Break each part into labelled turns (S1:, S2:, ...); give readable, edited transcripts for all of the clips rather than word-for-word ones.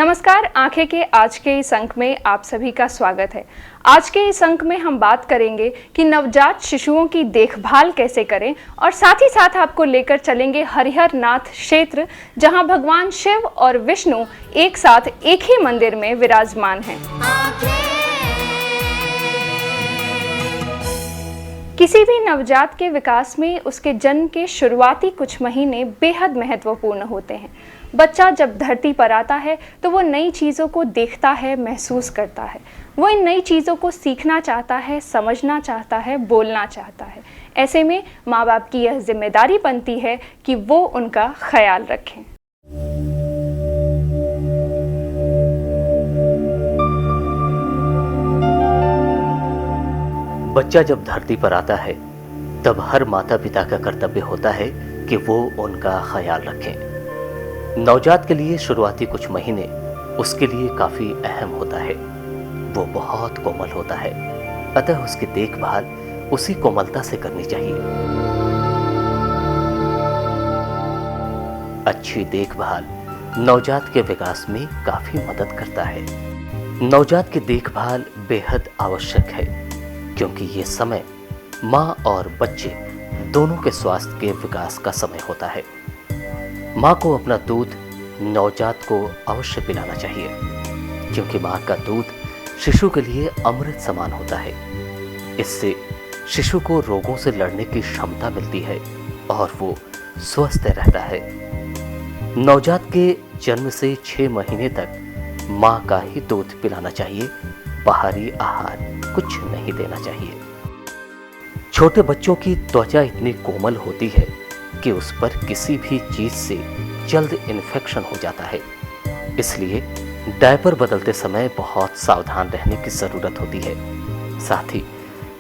S1: नमस्कार, आंखें के आज के इस अंक में आप सभी का स्वागत है। आज के इस अंक में हम बात करेंगे कि नवजात शिशुओं की देखभाल कैसे करें और साथ ही साथ आपको लेकर चलेंगे हरिहर नाथ क्षेत्र, जहां भगवान शिव और विष्णु एक साथ एक ही मंदिर में विराजमान हैं। किसी भी नवजात के विकास में उसके जन्म के शुरुआती कुछ महीने बेहद महत्वपूर्ण होते हैं। बच्चा जब धरती पर आता है तो वो नई चीज़ों को देखता है, महसूस करता है। वो इन नई चीज़ों को सीखना चाहता है, समझना चाहता है, बोलना चाहता है। ऐसे में माँ बाप की यह जिम्मेदारी बनती है कि वो उनका ख्याल रखें।
S2: बच्चा जब धरती पर आता है तब हर माता पिता का कर्तव्य होता है कि वो उनका ख्याल रखें। नवजात के लिए शुरुआती कुछ महीने उसके लिए काफी अहम होता है। वो बहुत कोमल होता है, अतः उसकी देखभाल उसी कोमलता से करनी चाहिए। अच्छी देखभाल नवजात के विकास में काफी मदद करता है। नवजात की देखभाल बेहद आवश्यक है, क्योंकि ये समय माँ और बच्चे दोनों के स्वास्थ्य के विकास का समय होता है। माँ को अपना दूध नवजात को अवश्य पिलाना चाहिए, क्योंकि माँ का दूध शिशु के लिए अमृत समान होता है। इससे शिशु को रोगों से लड़ने की क्षमता मिलती है और वो स्वस्थ रहता है। नवजात के जन्म से 6 महीने तक माँ का ही दूध पिलाना चाहिए, बाहरी आहार कुछ नहीं देना चाहिए। छोटे बच्चों की त्वचा इतनी कोमल होती है कि उस पर किसी भी चीज से जल्द इन्फेक्शन हो जाता है। इसलिए डायपर बदलते समय बहुत सावधान रहने की जरूरत होती है। साथ ही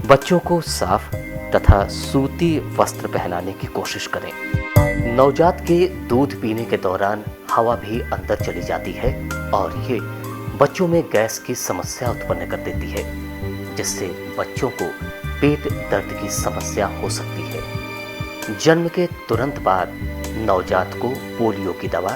S2: बच्चों को साफ तथा सूती वस्त्र पहनाने की कोशिश करें। नवजात के दूध पीने के दौरान हवा भी अंदर चली जाती है और ये बच्चों में गैस की समस्या उत्पन्न कर देती है, जिससे बच्चों को पेट दर्द की समस्या हो सकती है। जन्म के तुरंत बाद नवजात को पोलियो की दवा,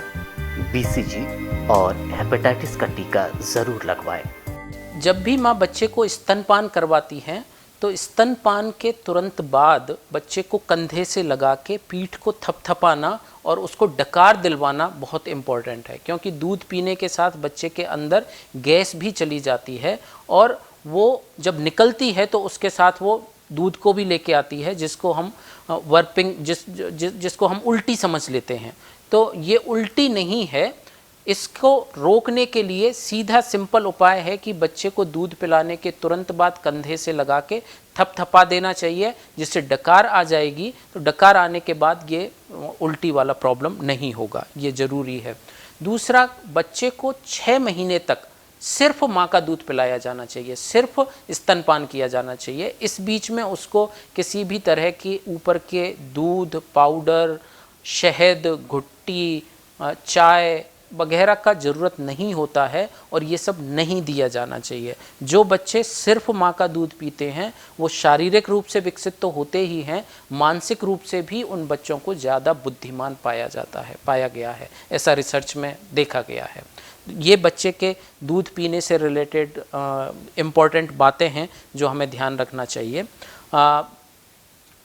S2: बीसीजी और हेपेटाइटिस का टीका जरूर लगवाएं।
S3: जब भी माँ बच्चे को स्तनपान करवाती हैं तो स्तनपान के तुरंत बाद बच्चे को कंधे से लगा के पीठ को थपथपाना और उसको डकार दिलवाना बहुत इम्पॉर्टेंट है, क्योंकि दूध पीने के साथ बच्चे के अंदर गैस भी चली जाती है और वो जब निकलती है तो उसके साथ वो दूध को भी लेके आती है, जिसको हम वर्पिंग जिसको हम उल्टी समझ लेते हैं। तो ये उल्टी नहीं है। इसको रोकने के लिए सीधा सिंपल उपाय है कि बच्चे को दूध पिलाने के तुरंत बाद कंधे से लगा के थपथपा देना चाहिए, जिससे डकार आ जाएगी। तो डकार आने के बाद ये उल्टी वाला प्रॉब्लम नहीं होगा, ये ज़रूरी है। दूसरा, बच्चे को 6 महीने तक सिर्फ माँ का दूध पिलाया जाना चाहिए, सिर्फ स्तनपान किया जाना चाहिए। इस बीच में उसको किसी भी तरह की ऊपर के दूध, पाउडर, शहद, घुट्टी, चाय वगैरह का ज़रूरत नहीं होता है और ये सब नहीं दिया जाना चाहिए। जो बच्चे सिर्फ माँ का दूध पीते हैं वो शारीरिक रूप से विकसित तो होते ही हैं, मानसिक रूप से भी उन बच्चों को ज़्यादा बुद्धिमान पाया गया है। ऐसा रिसर्च में देखा गया है। ये बच्चे के दूध पीने से रिलेटेड इम्पॉर्टेंट बातें हैं जो हमें ध्यान रखना चाहिए।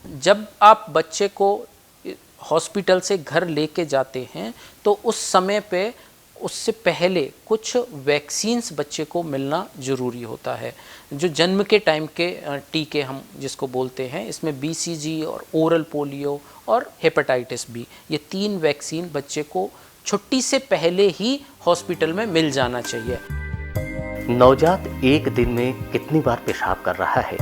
S3: जब आप बच्चे को हॉस्पिटल से घर लेके जाते हैं तो उस समय पे उससे पहले कुछ वैक्सीन्स बच्चे को मिलना ज़रूरी होता है। जो जन्म के टाइम के टीके हम जिसको बोलते हैं, इसमें बीसीजी और ओरल पोलियो और हेपेटाइटिस बी, ये 3 वैक्सीन बच्चे को छुट्टी से पहले ही हॉस्पिटल में मिल जाना चाहिए।
S2: नवजात एक दिन में कितनी बार पेशाब कर रहा है,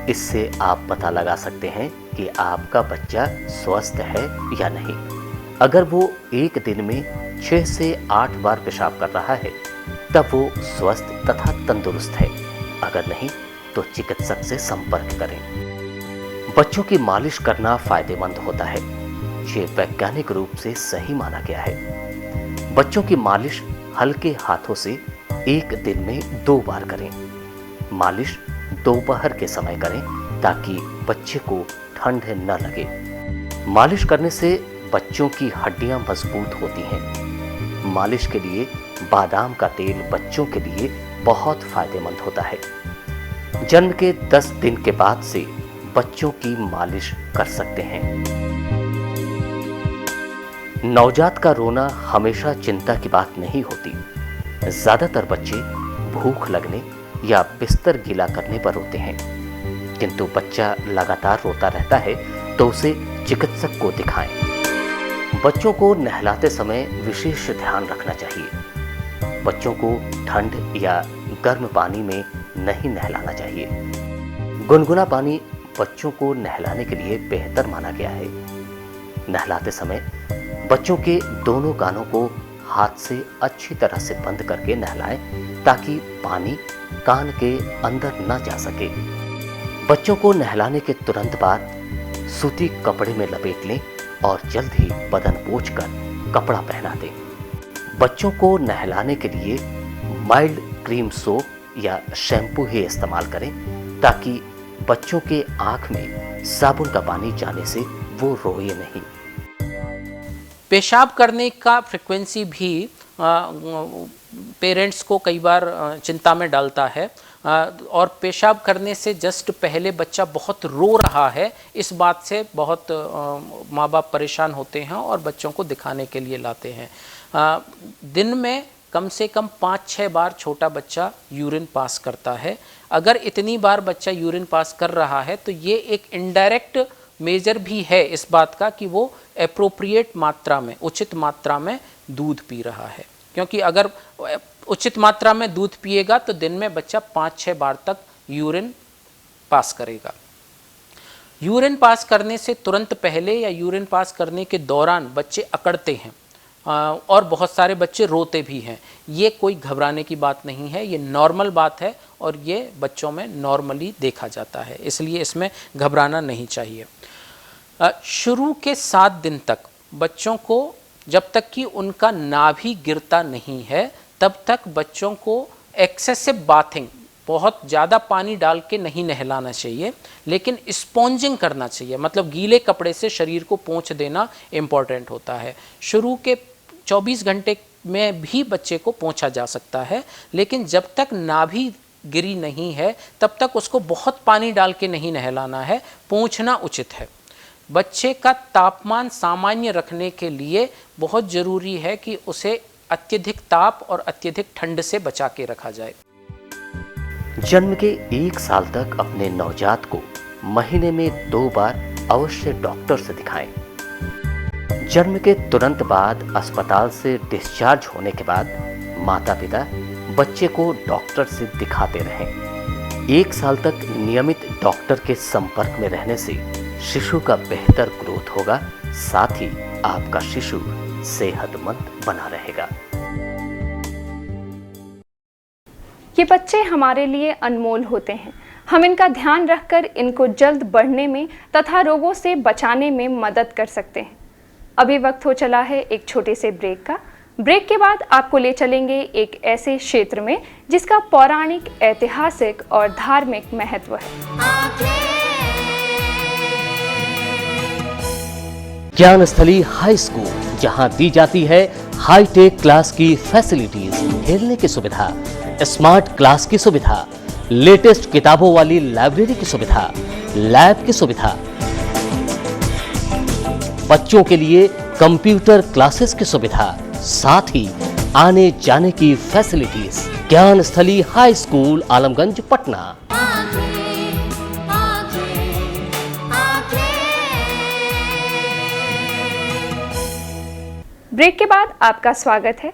S2: इससे आप पता लगा सकते हैं कि आपका बच्चा स्वस्थ है या नहीं। अगर वो एक दिन में 6 से 8 बार पेशाब कर रहा है तब वो स्वस्थ तथा तंदुरुस्त है। अगर नहीं तो चिकित्सक से संपर्क करें। बच्चों की मालिश करना फायदेमंद होता है, ये वैज्ञानिक रूप से सही माना गया है। बच्चों की मालिश हल्के हाथों से एक दिन में 2 बार करें। मालिश दोपहर के समय करें ताकि बच्चे को ठंड न लगे। मालिश करने से बच्चों की हड्डियां मजबूत होती हैं। मालिश के लिए बादाम का तेल बच्चों के लिए बहुत फायदेमंद होता है। जन्म के 10 दिन के बाद से बच्चों की मालिश कर सकते हैं। नवजात का रोना हमेशा चिंता की बात नहीं होती। ज्यादातर बच्चे भूख लगने या बिस्तर गीला करने पर रोते हैं, किंतु बच्चा लगातार रोता रहता है तो उसे चिकित्सक को दिखाएं। बच्चों को नहलाते समय विशेष ध्यान रखना चाहिए। बच्चों को ठंड या गर्म पानी में नहीं नहलाना चाहिए। गुनगुना पानी बच्चों को नहलाने के लिए बेहतर माना गया है। नहलाते समय बच्चों के दोनों कानों को हाथ से अच्छी तरह से बंद करके नहलाएं ताकि पानी कान के अंदर न जा सके। बच्चों को नहलाने के तुरंत बाद सूती कपड़े में लपेट लें और जल्द ही बदन पोंछकर कपड़ा पहना दें। बच्चों को नहलाने के लिए माइल्ड क्रीम सोप या शैम्पू ही इस्तेमाल करें ताकि बच्चों के आंख में साबुन का पानी जाने से वो रोए नहीं।
S3: पेशाब करने का फ्रिक्वेंसी भी पेरेंट्स को कई बार चिंता में डालता है, और पेशाब करने से जस्ट पहले बच्चा बहुत रो रहा है, इस बात से बहुत माँ बाप परेशान होते हैं और बच्चों को दिखाने के लिए लाते हैं। दिन में कम से कम 5-6 बार छोटा बच्चा यूरिन पास करता है। अगर इतनी बार बच्चा यूरिन पास कर रहा है तो ये एक इनडायरेक्ट मेजर भी है इस बात का कि वो एप्रोप्रिएट मात्रा में, उचित मात्रा में दूध पी रहा है। क्योंकि अगर उचित मात्रा में दूध पिएगा तो दिन में बच्चा 5-6 बार तक यूरिन पास करेगा। यूरिन पास करने से तुरंत पहले या यूरिन पास करने के दौरान बच्चे अकड़ते हैं और बहुत सारे बच्चे रोते भी हैं। ये कोई घबराने की बात नहीं है, ये नॉर्मल बात है और ये बच्चों में नॉर्मली देखा जाता है, इसलिए इसमें घबराना नहीं चाहिए। शुरू के 7 दिन तक बच्चों को, जब तक कि उनका नाभि गिरता नहीं है, तब तक बच्चों को एक्सेसिव बाथिंग, बहुत ज़्यादा पानी डाल के नहीं नहलाना चाहिए, लेकिन स्पॉन्जिंग करना चाहिए, मतलब गीले कपड़े से शरीर को पोंछ देना इम्पॉर्टेंट होता है। शुरू के 24 घंटे में भी बच्चे को पोंछा जा सकता है, लेकिन जब तक नाभि गिरी नहीं है तब तक उसको बहुत पानी डाल के नहीं नहलाना है, पोंछना उचित है। बच्चे का तापमान सामान्य रखने के लिए बहुत ज़रूरी है कि उसे अत्यधिक ताप और अत्यधिक ठंड से बचा के रखा जाए।
S2: जन्म के 1 साल तक अपने नवजात को महीने में 2 बार अवश्य डॉक्टर से दिखाएं। जन्म के तुरंत बाद अस्पताल से डिस्चार्ज होने के बाद माता पिता बच्चे को डॉक्टर से दिखाते रहें। 1 साल तक नियमित डॉक्टर के संपर्क में रहने से शिशु का बेहतर ग्रोथ होगा, साथ ही आपका शिशु सेहतमंद बना रहेगा।
S1: ये बच्चे हमारे लिए अनमोल होते हैं। हम इनका ध्यान रखकर इनको जल्द बढ़ने में तथा रोगों से बचाने में मदद कर सकते हैं। अभी वक्त हो चला है एक छोटे से ब्रेक का। ब्रेक के बाद आपको ले चलेंगे एक ऐसे क्षेत्र में जिसका पौराणिक, ऐतिहासिक और धार्मिक महत्व है।
S2: ज्ञानस्थली हाई स्कूल, जहां दी जाती है हाईटेक क्लास की फैसिलिटीज, खेलने की सुविधा, स्मार्ट क्लास की सुविधा, लेटेस्ट किताबों वाली लाइब्रेरी की सुविधा, लैब की सुविधा, बच्चों के लिए कंप्यूटर क्लासेस की सुविधा, साथ ही आने जाने की facilities. Gyansthali high school, Alamganj, Patna.
S1: Break के बाद आपका स्वागत है।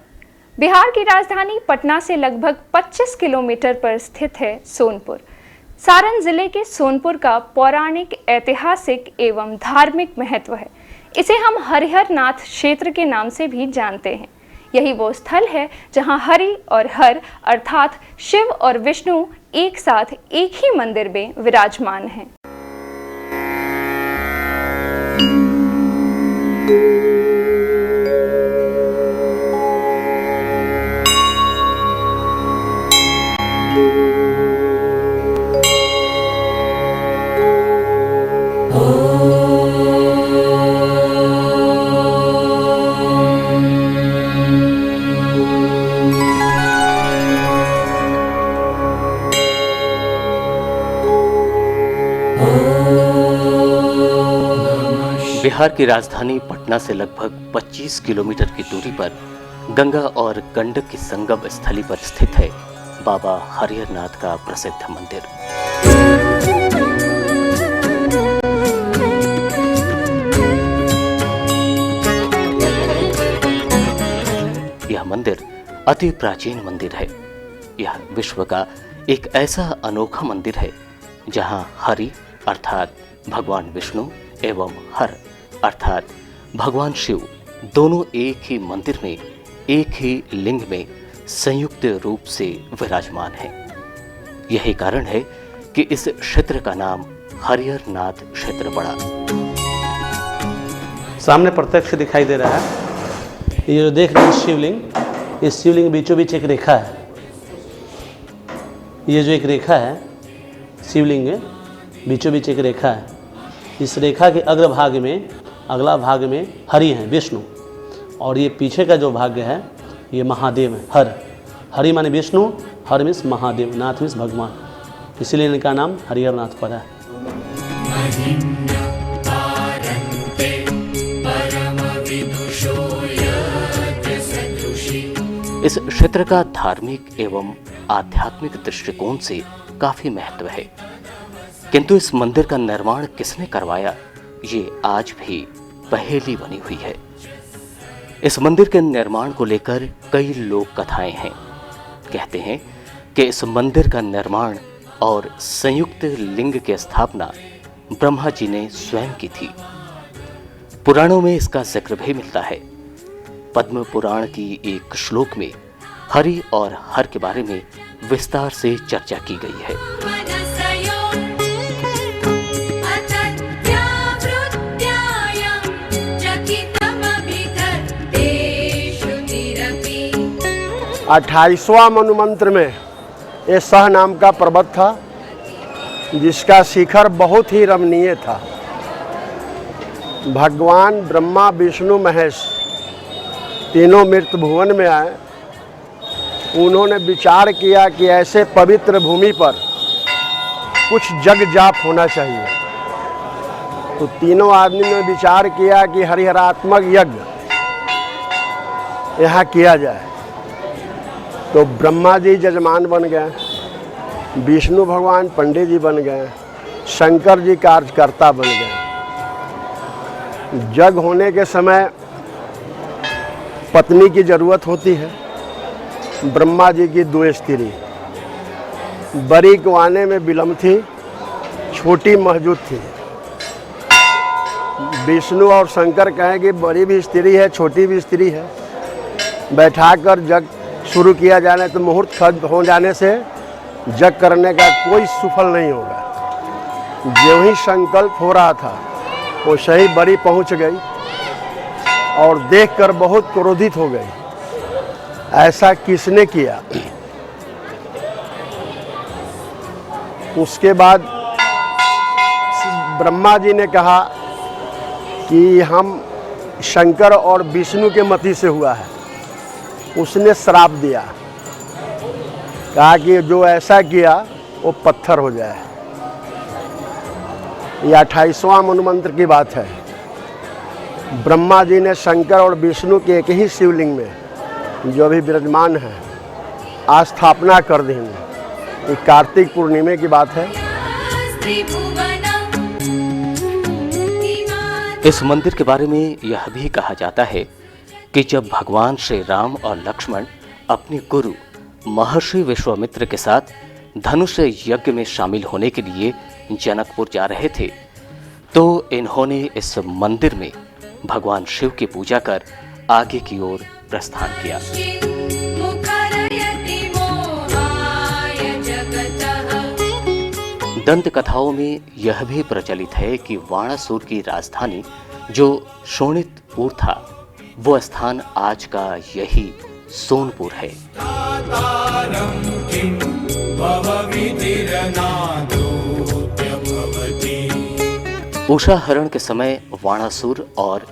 S1: बिहार की राजधानी पटना से लगभग 25 किलोमीटर पर स्थित है सोनपुर। सारण जिले के सोनपुर का पौराणिक, ऐतिहासिक एवं धार्मिक महत्व है। इसे हम हरिहर नाथ क्षेत्र के नाम से भी जानते हैं। यही वो स्थल है जहां हरि और हर अर्थात शिव और विष्णु एक साथ एक ही मंदिर में विराजमान हैं।
S2: बिहार की राजधानी पटना से लगभग 25 किलोमीटर की दूरी पर गंगा और गंडक की संगम स्थली पर स्थित है बाबा हरिहरनाथ का प्रसिद्ध मंदिर। यह मंदिर अति प्राचीन मंदिर है। यह विश्व का एक ऐसा अनोखा मंदिर है जहां हरि अर्थात भगवान विष्णु एवं हर अर्थात भगवान शिव दोनों एक ही मंदिर में एक ही लिंग में संयुक्त रूप से विराजमान हैं। यही कारण है कि इस क्षेत्र का नाम हरिहरनाथ क्षेत्र पड़ा।
S4: सामने प्रत्यक्ष दिखाई दे रहा है, ये जो देख रहे हैं शिवलिंग, इस शिवलिंग बीचों बीच एक रेखा है। ये जो एक रेखा है शिवलिंग में बीचों बीच एक रेखा है। इस रेखा के अग्रभाग में अगला भाग में हरि हैं विष्णु, और ये पीछे का जो भाग है ये महादेव है हर। हरि माने विष्णु, हर मीन्स महादेव, नाथ मीन्स भगवान, इसीलिए इनका नाम हरिहरनाथ पड़ा है।
S2: इस क्षेत्र का धार्मिक एवं आध्यात्मिक दृष्टिकोण से काफी महत्व है, किंतु इस मंदिर का निर्माण किसने करवाया ये आज भी पहेली बनी हुई है। इस मंदिर के निर्माण को लेकर कई लोक कथाएं हैं। कहते हैं कि इस मंदिर का निर्माण और संयुक्त लिंग की स्थापना ब्रह्मा जी ने स्वयं की थी। पुराणों में इसका जिक्र भी मिलता है। पद्म पुराण की एक श्लोक में हरि और हर के बारे में विस्तार से चर्चा की गई है।
S5: अट्ठाईसवां मनुमंत्र में ये सह नाम का पर्वत था, जिसका शिखर बहुत ही रमणीय था। भगवान ब्रह्मा विष्णु महेश तीनों मृत भुवन में आए। उन्होंने विचार किया कि ऐसे पवित्र भूमि पर कुछ जग जाप होना चाहिए। तो तीनों आदमी ने विचार किया कि हरिहरात्मक यज्ञ यहाँ किया जाए। तो ब्रह्मा जी जजमान बन गए, विष्णु भगवान पंडित जी बन गए, शंकर जी कार्यकर्ता बन गए। जग होने के समय पत्नी की जरूरत होती है। ब्रह्मा जी की 2 स्त्री, बड़ी को आने में विलम्ब थी, छोटी मौजूद थी। विष्णु और शंकर कहें कि बड़ी भी स्त्री है छोटी भी स्त्री है। बैठाकर जग शुरू किया जाने तो मुहूर्त खत्म हो जाने से जग करने का कोई सुफल नहीं होगा। जो ही संकल्प हो रहा था वो सही बड़ी पहुंच गई और देखकर बहुत क्रोधित हो गई। ऐसा किसने किया? उसके बाद ब्रह्मा जी ने कहा कि हम शंकर और विष्णु के मति से हुआ है। उसने श्राप दिया, कहा कि जो ऐसा किया वो पत्थर हो जाए। यह 28वां मनुमंत्र की बात है। ब्रह्मा जी ने शंकर और विष्णु के एक ही शिवलिंग में जो भी विराजमान है स्थापना कर दी। ये कार्तिक पूर्णिमा की बात है।
S2: इस मंदिर के बारे में यह भी कहा जाता है कि जब भगवान श्री राम और लक्ष्मण अपने गुरु महर्षि विश्वामित्र के साथ धनुष यज्ञ में शामिल होने के लिए जनकपुर जा रहे थे, तो इन्होंने इस मंदिर में भगवान शिव की पूजा कर आगे की ओर प्रस्थान किया। दंत कथाओं में यह भी प्रचलित है कि वाणासुर की राजधानी जो शोणितपुर था, वो स्थान आज का यही सोनपुर है। उषाहरण के समय वाणासुर और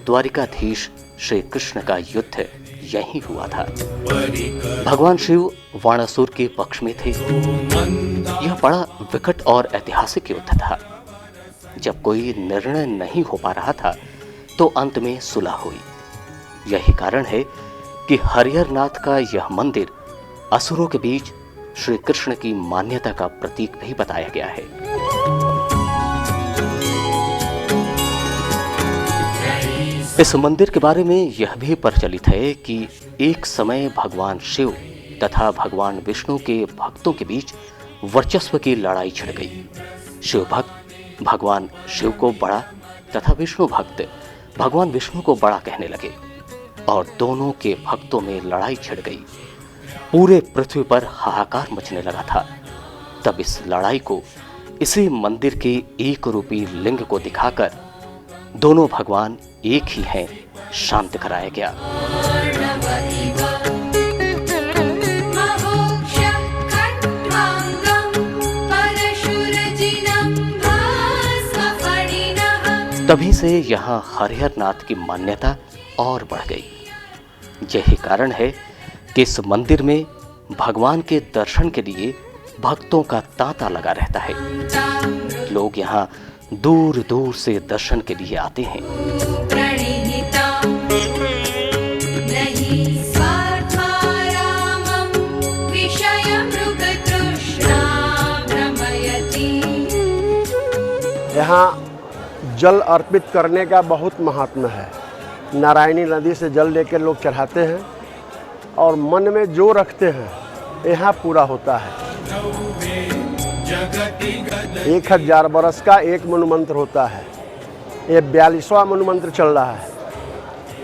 S2: द्वारिकाधीश श्री कृष्ण का युद्ध यहीं हुआ था। भगवान शिव वाणासुर के पक्ष में थे। यह बड़ा विकट और ऐतिहासिक युद्ध था। जब कोई निर्णय नहीं हो पा रहा था, तो अंत में सुलह हुई। यही कारण है कि हरिहर नाथ का यह मंदिर असुरों के बीच श्री कृष्ण की मान्यता का प्रतीक भी बताया गया है। इस मंदिर के बारे में यह भी प्रचलित है कि एक समय भगवान शिव तथा भगवान विष्णु के भक्तों के बीच वर्चस्व की लड़ाई छिड़ गई। शिव भक्त भगवान शिव को बड़ा तथा विष्णु भक्त भगवान विष्णु को बड़ा कहने लगे और दोनों के भक्तों में लड़ाई छिड़ गई। पूरे पृथ्वी पर हाहाकार मचने लगा था। तब इस लड़ाई को इसी मंदिर के एक रूपी लिंग को दिखाकर दोनों भगवान एक ही हैं शांत कराया गया। तभी से यहाँ हरिहर नाथ की मान्यता और बढ़ गई। यही कारण है कि इस मंदिर में भगवान के दर्शन के लिए भक्तों का तांता लगा रहता है। लोग यहाँ दूर दूर से दर्शन के लिए आते हैं।
S5: यहाँ जल अर्पित करने का बहुत महात्मा है। नारायणी नदी से जल लेकर लोग चढ़ाते हैं और मन में जो रखते हैं यहाँ पूरा होता है। 1000 बरस का एक मनुमंत्र होता है। ये 42वां मनुमंत्र चल रहा है।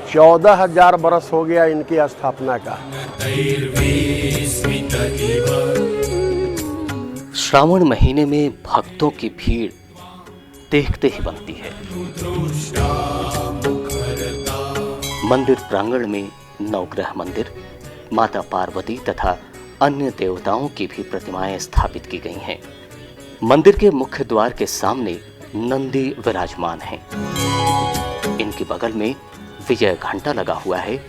S5: 14,000 बरस हो गया इनकी स्थापना का।
S2: श्रावण महीने में भक्तों की भीड़ देखते ही बनती है। मंदिर प्रांगण में नवग्रह मंदिर, माता पार्वती तथा अन्य देवताओं की भी प्रतिमाएं स्थापित की गई हैं। मंदिर के मुख्य द्वार के सामने नंदी विराजमान हैं। इनके बगल में विजय घंटा लगा हुआ है,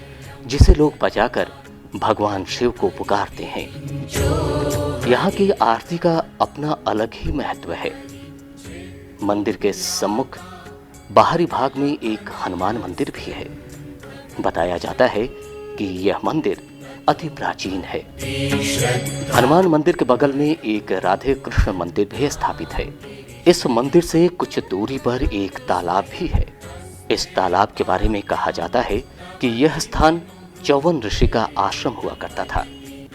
S2: जिसे लोग बजाकर भगवान शिव को पुकारते हैं। यहाँ की आरती का अपना अलग ही महत्व है। मंदिर के सम्मुख बाहरी भाग में एक हनुमान मंदिर भी है। बताया जाता है कि यह मंदिर अति प्राचीन है। हनुमान मंदिर के बगल में एक राधे कृष्ण मंदिर भी स्थापित है। इस मंदिर से कुछ दूरी पर एक तालाब भी है। इस तालाब के बारे में कहा जाता है कि यह स्थान चौवन ऋषि का आश्रम हुआ करता था।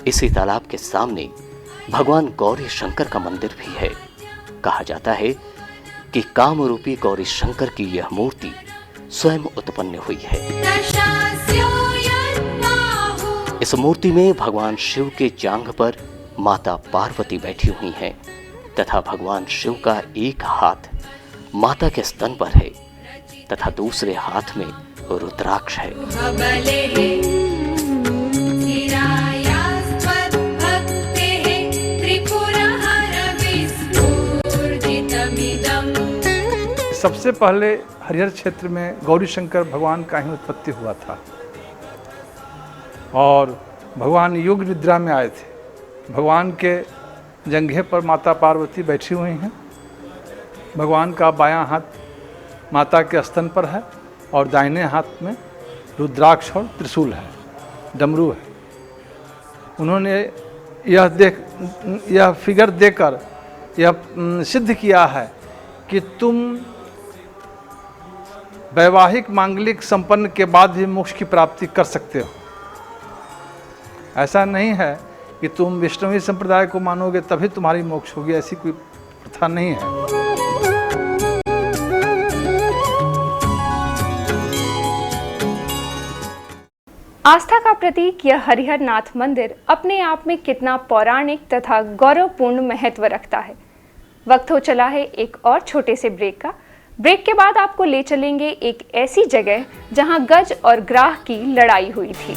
S2: इसी तालाब के सामने भगवान गौरी शंकर का मंदिर भी है। कहा जाता है कि कामरूपी गौरी शंकर की यह मूर्ति स्वयं उत्पन्न हुई है। इस मूर्ति में भगवान शिव के जांघ पर माता पार्वती बैठी हुई हैं तथा भगवान शिव का एक हाथ माता के स्तन पर है तथा दूसरे हाथ में रुद्राक्ष है।
S6: सबसे पहले हरिहर क्षेत्र में गौरी शंकर भगवान का ही उत्पत्ति हुआ था और भगवान योग निद्रा में आए थे। भगवान के जंघे पर माता पार्वती बैठी हुई हैं। भगवान का बायां हाथ माता के स्तन पर है और दाहिने हाथ में रुद्राक्ष और त्रिशूल है, डमरू है। उन्होंने यह फिगर देकर यह सिद्ध किया है कि तुम वैवाहिक मांगलिक संपन्न के बाद भी मोक्ष की प्राप्ति कर सकते हो। ऐसा नहीं है कि तुम वैष्णवी संप्रदाय को मानोगे तभी तुम्हारी मोक्ष होगी, ऐसी कोई प्रथा नहीं है।
S1: आस्था का प्रतीक यह हरिहर नाथ मंदिर अपने आप में कितना पौराणिक तथा गौरवपूर्ण महत्व रखता है। वक्त हो चला है एक और छोटे से ब्रेक का। ब्रेक के बाद आपको ले चलेंगे एक ऐसी जगह जहां गज और ग्राह की लड़ाई हुई थी।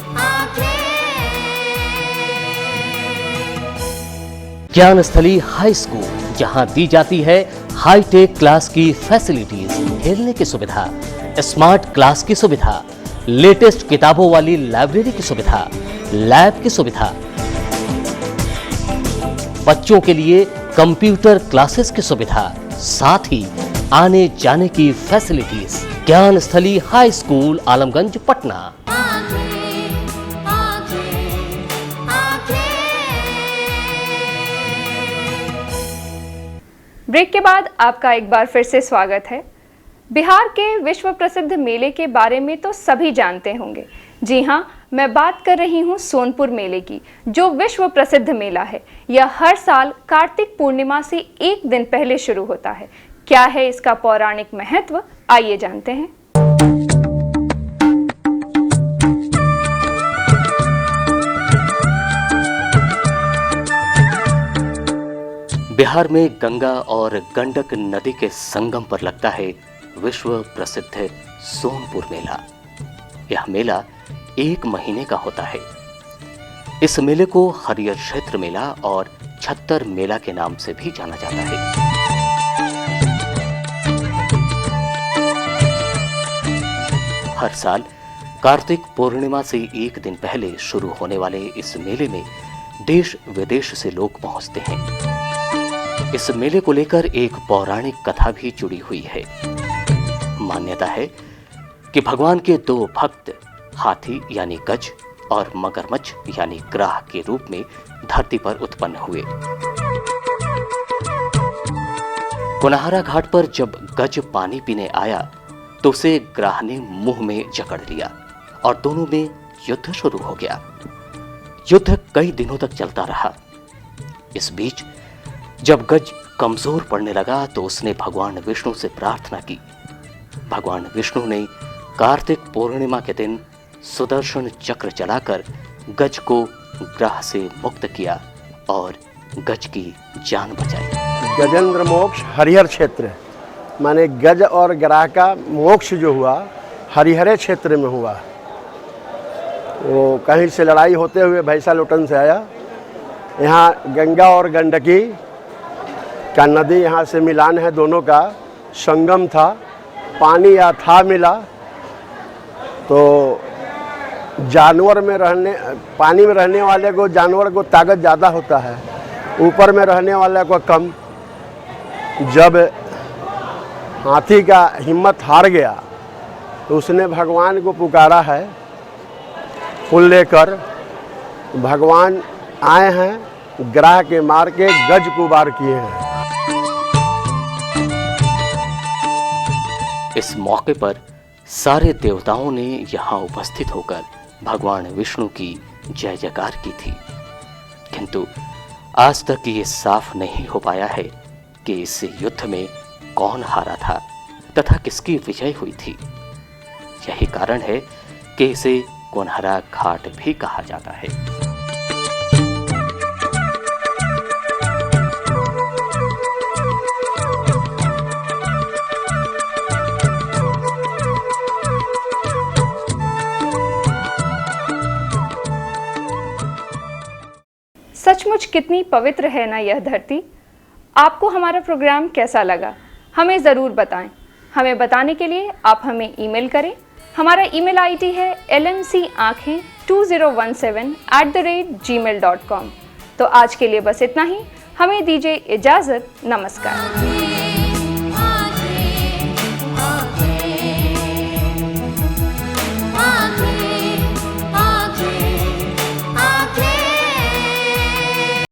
S2: ज्ञानस्थली हाई स्कूल, जहां दी जाती है हाईटेक क्लास की फैसिलिटीज, खेलने की सुविधा, स्मार्ट क्लास की सुविधा, लेटेस्ट किताबों वाली लाइब्रेरी की सुविधा, लैब की सुविधा, बच्चों के लिए कंप्यूटर क्लासेस की सुविधा, साथ ही आने जाने की facilities. Gyansthali high school Alamganj Patna.
S1: Break के बाद आपका एक बार फिर से स्वागत है। बिहार के विश्व प्रसिद्ध मेले के बारे में तो सभी जानते होंगे। जी हाँ, मैं बात कर रही हूँ सोनपुर मेले की, जो विश्व प्रसिद्ध मेला है। यह हर साल कार्तिक पूर्णिमा से एक दिन पहले शुरू होता है। क्या है इसका पौराणिक महत्व, आइए जानते हैं।
S2: बिहार में गंगा और गंडक नदी के संगम पर लगता है विश्व प्रसिद्ध सोनपुर मेला। यह मेला 1 महीने का होता है। इस मेले को हरियर क्षेत्र मेला और छत्तर मेला के नाम से भी जाना जाता है। हर साल कार्तिक पूर्णिमा से एक दिन पहले शुरू होने वाले इस मेले में देश विदेश से लोग पहुंचते हैं। इस मेले को लेकर एक पौराणिक कथा भी जुड़ी हुई है। मान्यता है कि भगवान के 2 भक्त हाथी यानी गज और मगरमच्छ यानी ग्राह के रूप में धरती पर उत्पन्न हुए। कुनहरा घाट पर जब गज पानी पीने आया तो उसे ग्राह ने मुंह में जकड़ लिया और दोनों में युद्ध शुरू हो गया। युद्ध कई दिनों तक चलता रहा। इस बीच जब गज कमजोर पड़ने लगा तो उसने भगवान विष्णु से प्रार्थना की। भगवान विष्णु ने कार्तिक पूर्णिमा के दिन सुदर्शन चक्र चलाकर गज को ग्राह से मुक्त किया और गज की जान बचाई।
S5: गजेंद्र मोक्ष हरिहर क्षेत्र, माने गज और ग्राह का मोक्ष जो हुआ हरिहरे क्षेत्र में हुआ। वो कहीं से लड़ाई होते हुए भैंसा लोटन से आया। यहाँ गंगा और गंडकी का नदी यहाँ से मिलान है, दोनों का संगम था। पानी या था मिला तो जानवर में रहने, पानी में रहने वाले को जानवर को ताकत ज़्यादा होता है, ऊपर में रहने वाले को कम। जब हाथी का हिम्मत हार गया तो उसने भगवान को पुकारा है फूल लेकर। भगवान आए हैं, ग्राह के मार के गज को वार किए हैं।
S2: इस मौके पर सारे देवताओं ने यहाँ उपस्थित होकर भगवान विष्णु की जय जयकार की थी। किंतु आज तक ये साफ नहीं हो पाया है कि इस युद्ध में कौन हारा था तथा किसकी विजय हुई थी। यही कारण है कि इसे कुनहरा घाट भी कहा जाता है।
S1: सचमुच कितनी पवित्र है ना यह धरती। आपको हमारा प्रोग्राम कैसा लगा, हमें ज़रूर बताएं। हमें बताने के लिए आप हमें ईमेल करें। हमारा ईमेल आईडी है lmcankheng2017@gmail.com। तो आज के लिए बस इतना ही। हमें दीजिए इजाज़त। नमस्कार।